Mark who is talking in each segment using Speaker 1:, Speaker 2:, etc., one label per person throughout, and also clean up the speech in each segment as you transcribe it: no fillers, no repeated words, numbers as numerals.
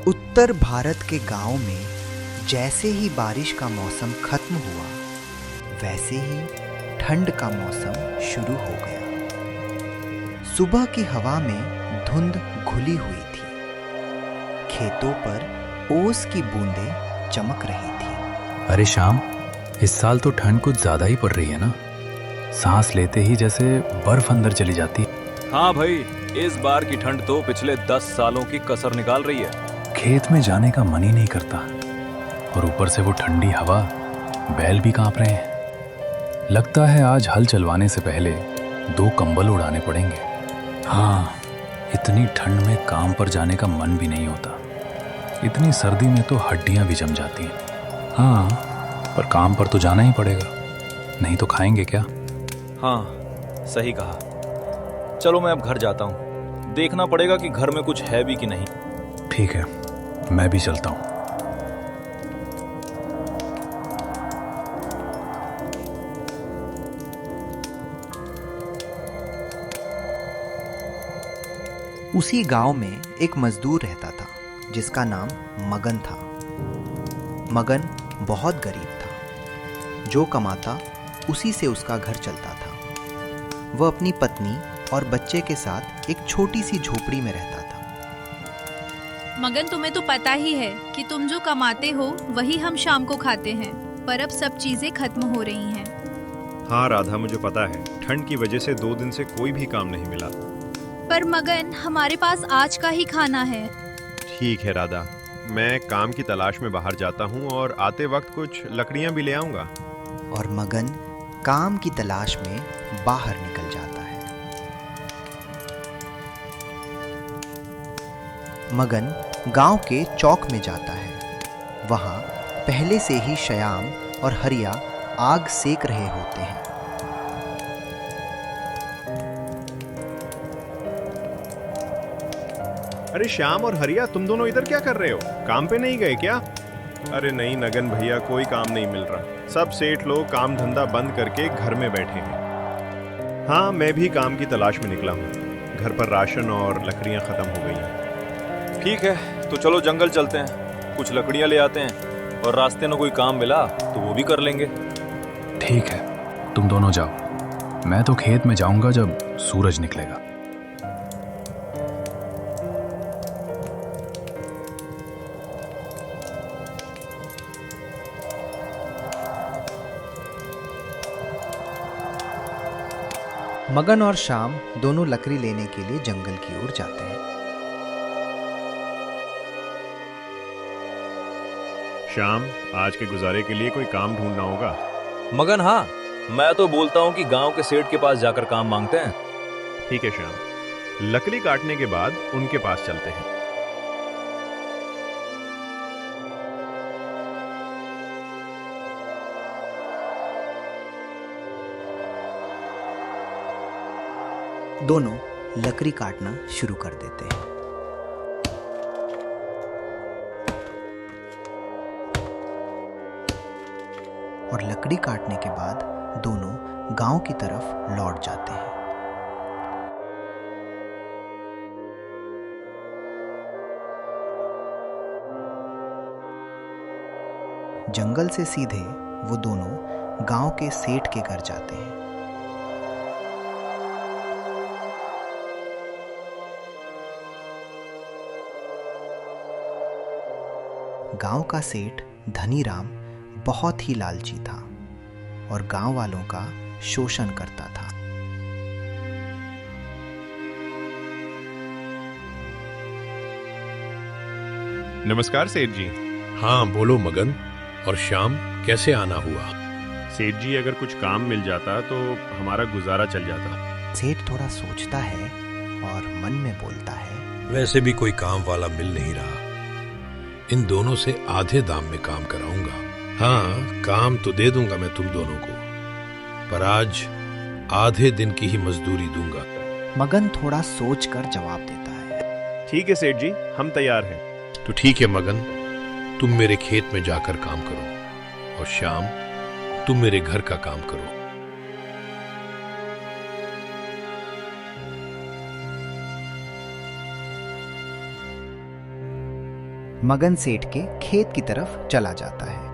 Speaker 1: उत्तर भारत के गांव में जैसे ही बारिश का मौसम खत्म हुआ, वैसे ही ठंड का मौसम शुरू हो गया। सुबह की हवा में धुंध घुली हुई थी। खेतों पर ओस की बूंदें चमक रही थी।
Speaker 2: अरे श्याम, इस साल तो ठंड कुछ ज्यादा ही पड़ रही है ना। सांस लेते ही जैसे बर्फ अंदर चली जाती है।
Speaker 3: हाँ भाई, इस बार की ठंड तो पिछले 10 सालों की कसर निकाल रही है।
Speaker 2: खेत में जाने का मन ही नहीं करता, और ऊपर से वो ठंडी हवा, बैल भी कांप रहे हैं। लगता है आज हल चलवाने से पहले 2 कंबल उड़ाने पड़ेंगे। हाँ, इतनी ठंड में काम पर जाने का मन भी नहीं होता। इतनी सर्दी में तो हड्डियां भी जम जाती हैं। हाँ, पर काम पर तो जाना ही पड़ेगा, नहीं तो खाएंगे क्या।
Speaker 3: हाँ, सही कहा। चलो मैं अब घर जाता हूँ। देखना पड़ेगा कि घर में कुछ है भी कि नहीं।
Speaker 2: ठीक है, मैं भी चलता हूँ।
Speaker 1: उसी गांव में एक मजदूर रहता था जिसका नाम मगन था। मगन बहुत गरीब था। जो कमाता उसी से उसका घर चलता था। वह अपनी पत्नी और बच्चे के साथ एक छोटी सी झोपड़ी में रहता था।
Speaker 4: मगन, तुम्हें तो पता ही है कि तुम जो कमाते हो वही हम शाम को खाते हैं, पर अब सब चीजें खत्म हो रही हैं।
Speaker 5: हाँ राधा, मुझे पता है। ठंड की वजह से 2 दिन से कोई भी काम नहीं मिला।
Speaker 4: पर मगन, हमारे पास आज का ही खाना है।
Speaker 5: ठीक है राधा, मैं काम की तलाश में बाहर जाता हूँ और आते वक्त कुछ लकड़ियाँ भी ले आऊँगा।
Speaker 1: और मगन काम की तलाश में बाहर निकल जाता है। मगन गांव के चौक में जाता है। वहां पहले से ही श्याम और हरिया आग सेक रहे होते हैं।
Speaker 5: अरे श्याम और हरिया, तुम दोनों इधर क्या कर रहे हो? काम पे नहीं गए क्या? अरे नहीं नगन भैया, कोई काम नहीं मिल रहा। सब सेठ लोग काम धंधा बंद करके घर में बैठे हैं। हाँ, मैं भी काम की तलाश में निकला हूँ। घर पर राशन और लकड़ियाँ खत्म हो गई हैं।
Speaker 3: ठीक है, तो चलो जंगल चलते हैं, कुछ लकड़ियाँ ले आते हैं, और रास्ते में कोई काम मिला तो वो भी कर लेंगे।
Speaker 2: ठीक है, तुम दोनों जाओ। मैं तो खेत में जाऊंगा जब सूरज निकलेगा।
Speaker 1: मगन और श्याम दोनों लकड़ी लेने के लिए जंगल की ओर जाते हैं।
Speaker 5: श्याम, आज के गुजारे के लिए कोई काम ढूंढना होगा।
Speaker 3: मगन, हाँ, मैं तो बोलता हूँ कि गांव के सेठ के पास जाकर काम मांगते हैं।
Speaker 5: ठीक है श्याम, लकड़ी काटने के बाद उनके पास चलते हैं।
Speaker 1: दोनों लकड़ी काटना शुरू कर देते हैं। और लकड़ी काटने के बाद दोनों गांव की तरफ लौट जाते हैं। जंगल से सीधे वो दोनों गांव के सेठ के घर जाते हैं। गांव का सेठ धनीराम बहुत ही लालची था और गांव वालों का शोषण करता था।
Speaker 5: नमस्कार सेठ जी।
Speaker 6: हाँ बोलो मगन। और श्याम, कैसे आना हुआ?
Speaker 5: सेठ जी, अगर कुछ काम मिल जाता तो हमारा गुजारा चल जाता।
Speaker 1: सेठ थोड़ा सोचता है और मन में बोलता है,
Speaker 6: वैसे भी कोई काम वाला मिल नहीं रहा। इन दोनों से आधे दाम में काम कराऊंगा। हाँ, काम तो दे दूंगा मैं तुम दोनों को, पर आज आधे दिन की ही मजदूरी दूंगा।
Speaker 1: मगन थोड़ा सोचकर जवाब देता है।
Speaker 5: ठीक है सेठ जी, हम तैयार हैं।
Speaker 6: तो ठीक है मगन, तुम मेरे खेत में जाकर काम करो, और श्याम तुम मेरे घर का काम करो।
Speaker 1: मगन सेठ के खेत की तरफ चला जाता है।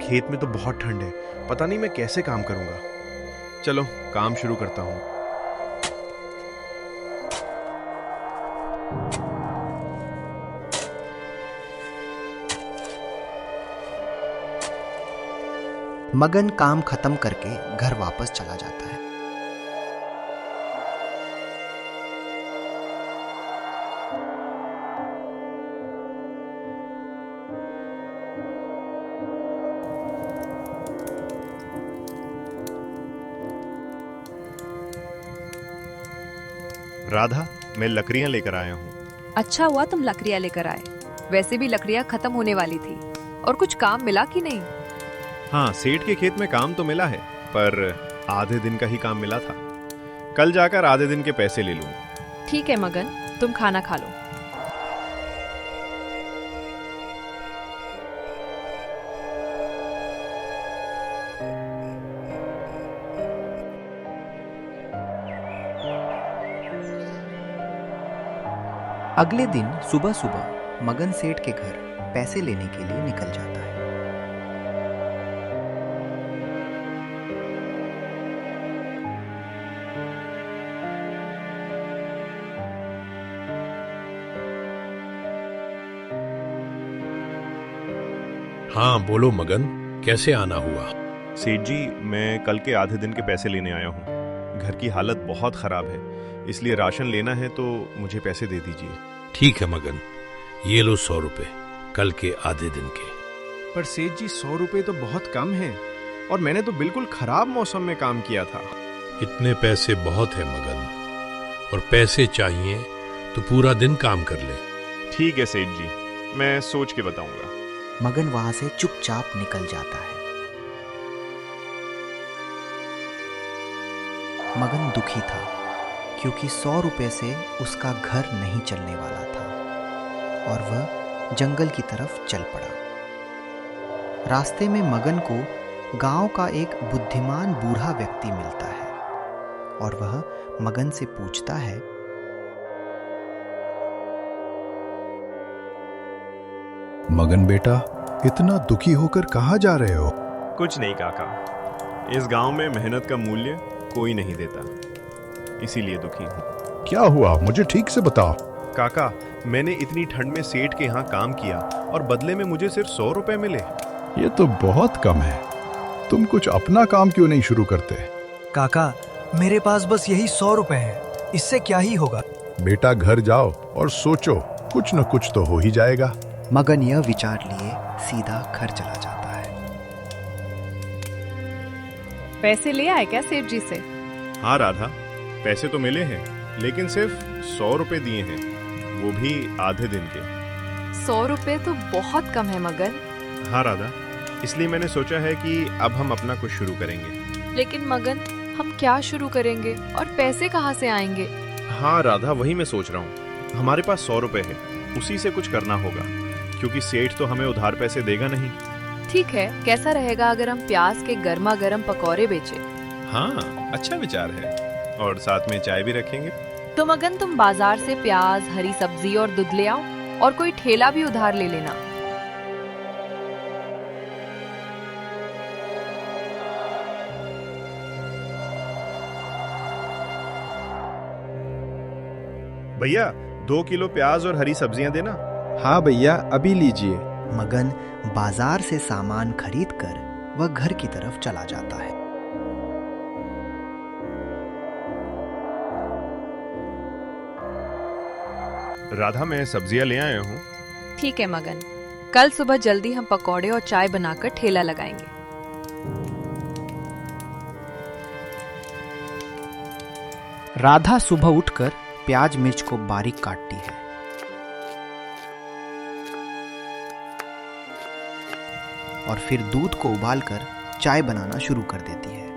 Speaker 5: खेत में तो बहुत ठंड है, पता नहीं मैं कैसे काम करूंगा। चलो काम शुरू करता हूं।
Speaker 1: मगन काम खत्म करके घर वापस चला जाता है।
Speaker 5: राधा, मैं लकड़ियां लेकर आया हूँ।
Speaker 7: अच्छा हुआ तुम लकड़ियाँ लेकर आए। वैसे भी लकड़ियाँ खत्म होने वाली थी। और कुछ काम मिला कि नहीं?
Speaker 5: हाँ, सेठ के खेत में काम तो मिला है, पर आधे दिन का ही काम मिला था। कल जाकर आधे दिन के पैसे ले लूंगा।
Speaker 7: ठीक है मगन, तुम खाना खा लो।
Speaker 1: अगले दिन सुबह सुबह मगन सेठ के घर पैसे लेने के लिए निकल जाता है।
Speaker 6: हाँ बोलो मगन, कैसे आना हुआ?
Speaker 5: सेठ जी, मैं कल के आधे दिन के पैसे लेने आया हूँ। घर की हालत बहुत खराब है, इसलिए राशन लेना है, तो मुझे पैसे दे दीजिए।
Speaker 6: ठीक है मगन, ये लो 100 रुपए, कल के आधे दिन के।
Speaker 5: पर सेठ जी, 100 रुपए तो बहुत कम है, और मैंने तो बिल्कुल खराब मौसम में काम किया था।
Speaker 6: इतने पैसे बहुत है मगन, और पैसे चाहिए तो पूरा दिन काम कर ले।
Speaker 5: ठीक है सेठ जी, मैं सोच के बताऊंगा।
Speaker 1: मगन वहां से चुपचाप निकल जाता है। मगन दुखी था, क्योंकि 100 रुपए से उसका घर नहीं चलने वाला था, और वह जंगल की तरफ चल पड़ा। रास्ते में मगन को गांव का एक बुद्धिमान बूढ़ा व्यक्ति मिलता है, और वह मगन से पूछता है,
Speaker 8: मगन बेटा, इतना दुखी होकर कहाँ जा रहे हो?
Speaker 5: कुछ नहीं काका, इस गांव में मेहनत का मूल्य कोई नहीं देता, इसीलिए दुखी हूँ।
Speaker 8: क्या हुआ, मुझे ठीक से बताओ।
Speaker 5: काका, मैंने इतनी ठंड में सेठ के यहाँ काम किया, और बदले में मुझे सिर्फ 100 रुपए मिले।
Speaker 8: ये तो बहुत कम है। तुम कुछ अपना काम क्यों नहीं शुरू करते?
Speaker 9: काका, मेरे पास बस यही 100 रुपए हैं, इससे क्या ही होगा।
Speaker 8: बेटा, घर जाओ और सोचो, कुछ न कुछ तो हो ही जाएगा।
Speaker 1: मगन यह विचार लिए सीधा घर चला जाता है।
Speaker 7: पैसे ले आए क्या सेठ जी से?
Speaker 5: हाँ राधा, पैसे तो मिले हैं, लेकिन सिर्फ 100 रुपए दिए हैं, वो भी आधे दिन के।
Speaker 7: 100 रुपए तो बहुत कम है मगन।
Speaker 5: हाँ राधा, इसलिए मैंने सोचा है कि अब हम अपना कुछ शुरू करेंगे।
Speaker 7: लेकिन मगन, हम क्या शुरू करेंगे और पैसे कहाँ से आएंगे?
Speaker 5: हाँ राधा, वही मैं सोच रहा हूँ। हमारे पास 100 रुपए है, उसी से कुछ करना होगा, क्योंकि सेठ तो हमें उधार पैसे देगा नहीं।
Speaker 7: ठीक है, कैसा रहेगा अगर हम प्याज के गर्मा गर्म पकौड़े बेचें?
Speaker 5: हाँ, अच्छा विचार है, और साथ में चाय भी रखेंगे।
Speaker 7: तो मगन, तुम बाजार से प्याज, हरी सब्जी और दूध ले आओ, और कोई ठेला भी उधार ले लेना।
Speaker 5: भैया, 2 किलो प्याज और हरी सब्जियां देना।
Speaker 10: हाँ भैया, अभी लीजिए।
Speaker 1: मगन बाजार से सामान खरीदकर वह घर की तरफ चला जाता है।
Speaker 5: राधा, मैं सब्जियां ले आया हूँ।
Speaker 7: ठीक है मगन, कल सुबह जल्दी हम पकौड़े और चाय बनाकर ठेला लगाएंगे।
Speaker 1: राधा सुबह उठकर प्याज मिर्च को बारीक काटती है। और फिर दूध को उबालकर चाय बनाना शुरू कर देती है।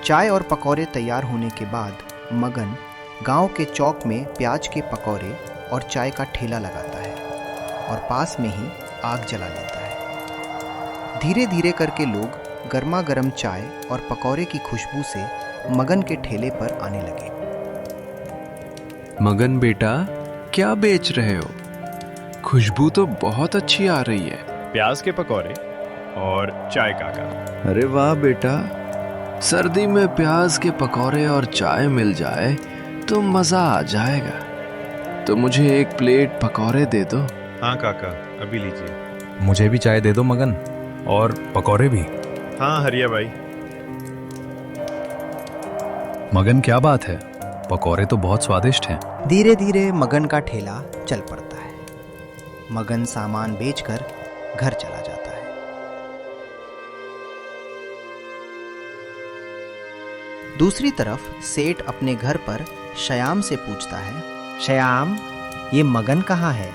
Speaker 1: चाय और पकौड़े तैयार होने के बाद मगन गांव के चौक में प्याज के पकौड़े और चाय का ठेला लगाता है और पास में ही आग जला लेता है। धीरे धीरे करके लोग गर्मा गर्म चाय और पकौड़े की खुशबू से मगन के ठेले पर आने लगे।
Speaker 10: मगन बेटा, क्या बेच रहे हो? खुशबू तो बहुत अच्छी आ रही है।
Speaker 5: प्याज के पकौड़े और चाय काका।
Speaker 10: अरे वाह बेटा, सर्दी में प्याज के पकौड़े और चाय मिल जाए तो मजा आ जाएगा। तो मुझे एक प्लेट पकौड़े दे दो।
Speaker 5: हाँ काका, अभी लीजिए।
Speaker 2: मुझे भी चाय दे दो मगन, और पकौड़े भी।
Speaker 5: हाँ हरिया भाई।
Speaker 2: मगन क्या बात है, पकौड़े तो बहुत स्वादिष्ट हैं।
Speaker 1: धीरे धीरे मगन का ठेला चल पड़ता है। मगन सामान बेचकर घर चला जाता है। दूसरी तरफ सेठ अपने घर पर श्याम से पूछता है, श्याम, ये मगन कहाँ है?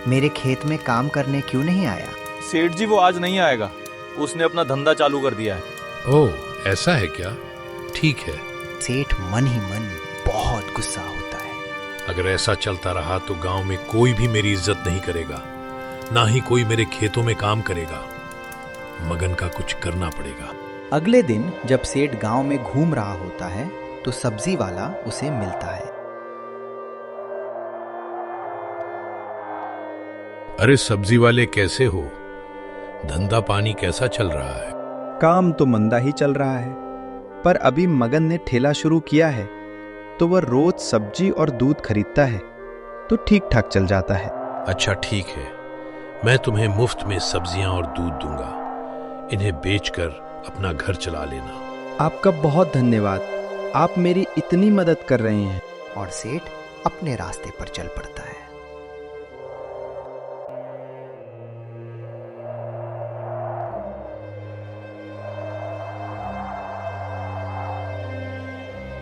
Speaker 1: मेरे खेत में काम करने क्यों नहीं आया?
Speaker 3: सेठ जी वो आज नहीं आएगा, उसने अपना धंधा चालू कर दिया है।
Speaker 6: ओह, ऐसा है क्या? ठीक है।
Speaker 1: सेठ मन ही मन बहुत गुस्सा होता है।
Speaker 6: अगर ऐसा चलता रहा तो गांव में कोई भी मेरी इज्जत नहीं करेगा, ना ही कोई मेरे खेतों में काम करेगा। मगन का कुछ करना पड़ेगा।
Speaker 1: अगले दिन जब सेठ गांव में घूम रहा होता है तो सब्जी वाला उसे मिलता है।
Speaker 6: अरे सब्जी वाले, कैसे हो? धंधा पानी कैसा चल रहा है?
Speaker 10: काम तो मंदा ही चल रहा है, पर अभी मगन ने ठेला शुरू किया है तो वह रोज सब्जी और दूध खरीदता है, तो ठीक ठाक चल जाता है।
Speaker 6: अच्छा ठीक है, मैं तुम्हें मुफ्त में सब्जियां और दूध दूंगा। इन्हें बेचकर अपना घर चला लेना।
Speaker 10: आपका बहुत धन्यवाद, आप मेरी इतनी मदद कर रहे हैं।
Speaker 1: और सेठ अपने रास्ते पर चल पड़ता है।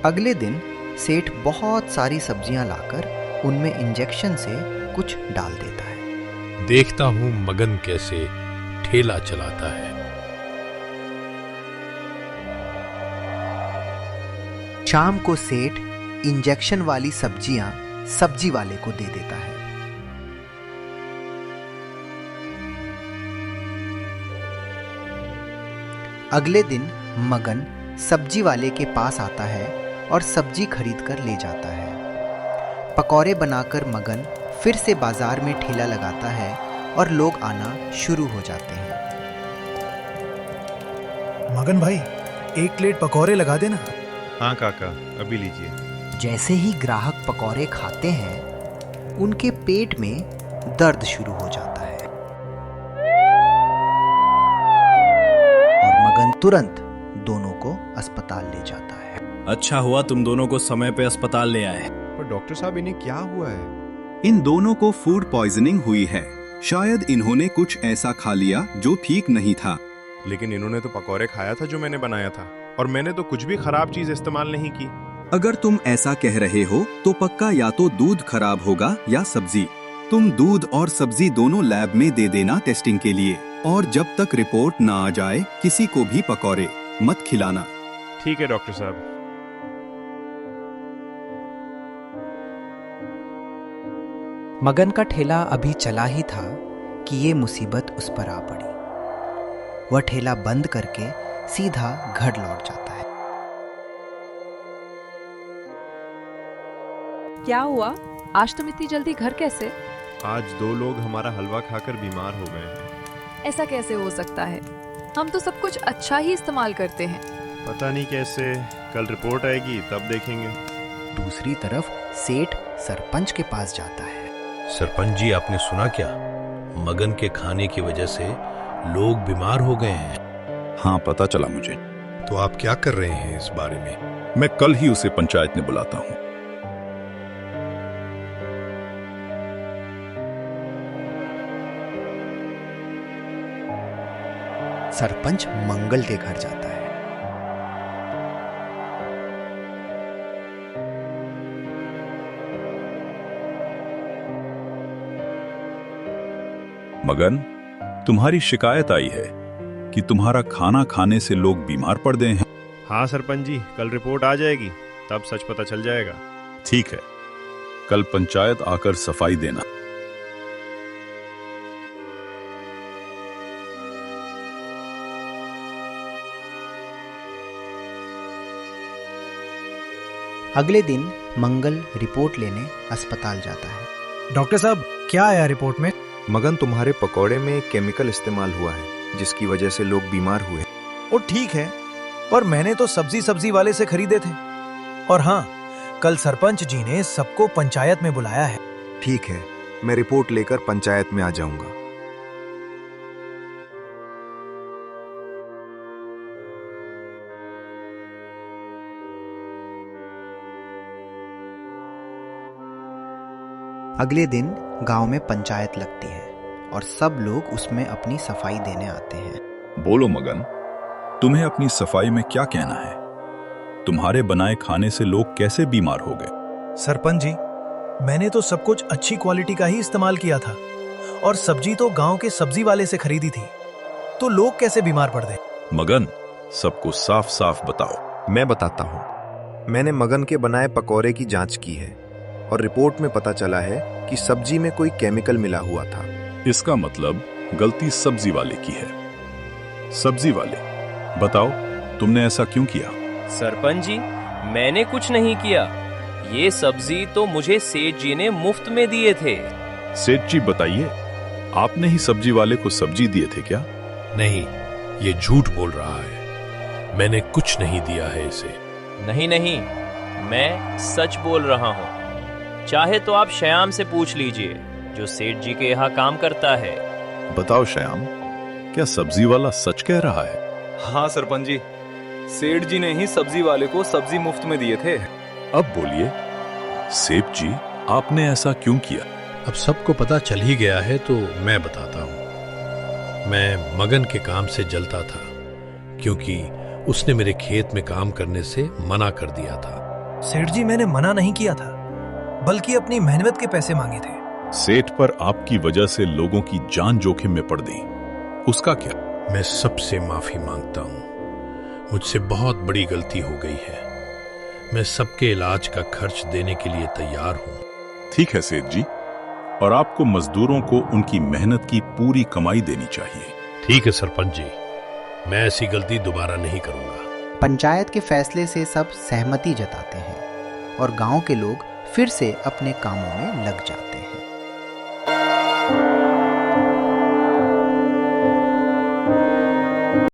Speaker 1: अगले दिन सेठ बहुत सारी सब्जियां लाकर उनमें इंजेक्शन से कुछ डाल देता है।
Speaker 6: देखता हूं मगन कैसे ठेला चलाता है।
Speaker 1: शाम को सेठ इंजेक्शन वाली सब्जियां सब्जी वाले को दे देता है। अगले दिन मगन सब्जी वाले के पास आता है और सब्जी खरीद कर ले जाता है। पकौड़े बनाकर मगन फिर से बाजार में ठेला लगाता है और लोग आना शुरू हो जाते हैं।
Speaker 9: मगन भाई, एक प्लेट पकौड़े लगा देना।
Speaker 5: हाँ काका, अभी लीजिए।
Speaker 1: जैसे ही ग्राहक पकौड़े खाते हैं उनके पेट में दर्द शुरू हो जाता है और मगन तुरंत दोनों को अस्पताल ले जाता है।
Speaker 3: अच्छा हुआ तुम दोनों को समय पे अस्पताल ले आए।
Speaker 8: पर डॉक्टर साहब, इन्हें क्या हुआ है?
Speaker 11: इन दोनों को फूड पॉइजनिंग हुई है। शायद इन्होंने कुछ ऐसा खा लिया जो ठीक नहीं था।
Speaker 5: लेकिन इन्होंने तो पकौड़े खाया था जो मैंने बनाया था, और मैंने तो कुछ भी खराब चीज इस्तेमाल नहीं की।
Speaker 11: अगर तुम ऐसा कह रहे हो तो पक्का या तो दूध खराब होगा या सब्जी। तुम दूध और सब्जी दोनों लैब में दे देना टेस्टिंग के लिए, और जब तक रिपोर्ट ना आ जाए किसी को भी पकौड़े मत खिलाना।
Speaker 5: ठीक है डॉक्टर साहब।
Speaker 1: मगन का ठेला अभी चला ही था कि ये मुसीबत उस पर आ पड़ी। वह ठेला बंद करके सीधा घर लौट जाता है।
Speaker 7: क्या हुआ? आज तुम इतनी जल्दी घर कैसे?
Speaker 5: आज 2 लोग हमारा हलवा खाकर बीमार हो गए हैं।
Speaker 7: ऐसा कैसे हो सकता है? हम तो सब कुछ अच्छा ही इस्तेमाल करते हैं।
Speaker 5: पता नहीं कैसे, कल रिपोर्ट आएगी तब देखेंगे।
Speaker 1: दूसरी तरफ सेठ सरपंच के पास जाता है।
Speaker 6: सरपंच जी, आपने सुना क्या? मगन के खाने की वजह से लोग बीमार हो गए हैं।
Speaker 12: हाँ, पता चला मुझे।
Speaker 6: तो आप क्या कर रहे हैं इस बारे में?
Speaker 12: मैं कल ही उसे पंचायत में बुलाता हूँ।
Speaker 1: सरपंच मंगल के घर जाता है।
Speaker 12: मगन, तुम्हारी शिकायत आई है कि तुम्हारा खाना खाने से लोग बीमार पड़ गए हैं।
Speaker 5: हाँ सरपंच जी, कल रिपोर्ट आ जाएगी, तब सच पता चल जाएगा।
Speaker 12: ठीक है, कल पंचायत आकर सफाई देना।
Speaker 1: अगले दिन मंगल रिपोर्ट लेने अस्पताल जाता है।
Speaker 9: डॉक्टर साहब, क्या आया रिपोर्ट में?
Speaker 13: मगन, तुम्हारे पकौड़े में एक केमिकल इस्तेमाल हुआ है जिसकी वजह से लोग बीमार हुए।
Speaker 9: वो ठीक है, और मैंने तो सब्जी वाले से खरीदे थे। और हाँ, कल सरपंच जी ने सबको पंचायत में बुलाया है।
Speaker 13: ठीक है, मैं रिपोर्ट लेकर पंचायत में आ जाऊंगा।
Speaker 1: अगले दिन गांव में पंचायत लगती है और सब लोग उसमें अपनी सफाई देने आते हैं।
Speaker 12: बोलो मगन, तुम्हें अपनी सफाई में क्या कहना है? तुम्हारे बनाए खाने से लोग कैसे बीमार हो गए?
Speaker 9: सरपंच जी, मैंने तो सब कुछ अच्छी क्वालिटी का ही इस्तेमाल किया था, और सब्जी तो गांव के सब्जी वाले से खरीदी थी, तो लोग कैसे बीमार पड़ गए?
Speaker 12: मगन, सबको साफ साफ बताओ।
Speaker 13: मैं बताता हूँ। मैंने मगन के बनाए पकौड़े की जांच की है और रिपोर्ट में पता चला है कि सब्जी में कोई केमिकल मिला हुआ था।
Speaker 12: इसका मतलब गलती सब्जी वाले की है। सब्जी वाले, बताओ तुमने ऐसा क्यों किया?
Speaker 14: सरपंच जी, मैंने कुछ नहीं किया। ये सब्जी तो मुझे सेठ जी ने मुफ्त में दिए थे।
Speaker 12: सेठ जी बताइए, आपने ही सब्जी वाले को सब्जी दिए थे क्या?
Speaker 6: नहीं, ये झूठ बोल रहा है। मैंने कुछ नहीं दिया है इसे।
Speaker 14: नहीं नहीं, मैं सच बोल रहा हूँ। चाहे तो आप श्याम से पूछ लीजिए, जो सेठ जी के यहाँ काम करता है।
Speaker 12: बताओ श्याम, क्या सब्जी वाला सच कह रहा है?
Speaker 3: हाँ सरपंच जी, सेठ जी ने ही सब्जी वाले को सब्जी मुफ्त में दिए थे।
Speaker 12: अब बोलिए, सेठ जी आपने ऐसा क्यों किया?
Speaker 6: अब सबको पता चल ही गया है तो मैं बताता हूँ। मैं मगन के काम से जलता था, क्योंकि उसने मेरे खेत में काम करने से मना कर दिया था।
Speaker 9: सेठ जी, मैंने मना नहीं किया था, बल्कि अपनी मेहनत के पैसे मांगे थे।
Speaker 12: सेठ पर आपकी वजह से लोगों की जान जोखिम में पड़ गई, उसका क्या?
Speaker 6: मैं सबसे माफी मांगता हूँ। मुझसे बहुत बड़ी गलती हो गई है। मैं सबके इलाज का खर्च देने के लिए तैयार हूँ।
Speaker 12: ठीक है सेठ जी, और आपको मजदूरों को उनकी मेहनत की पूरी कमाई देनी चाहिए।
Speaker 6: ठीक है सरपंच जी, मैं ऐसी गलती दोबारा नहीं करूंगा।
Speaker 1: पंचायत के फैसले से सब सहमति जताते हैं और गांव के लोग फिर से अपने कामों में लग जाते हैं।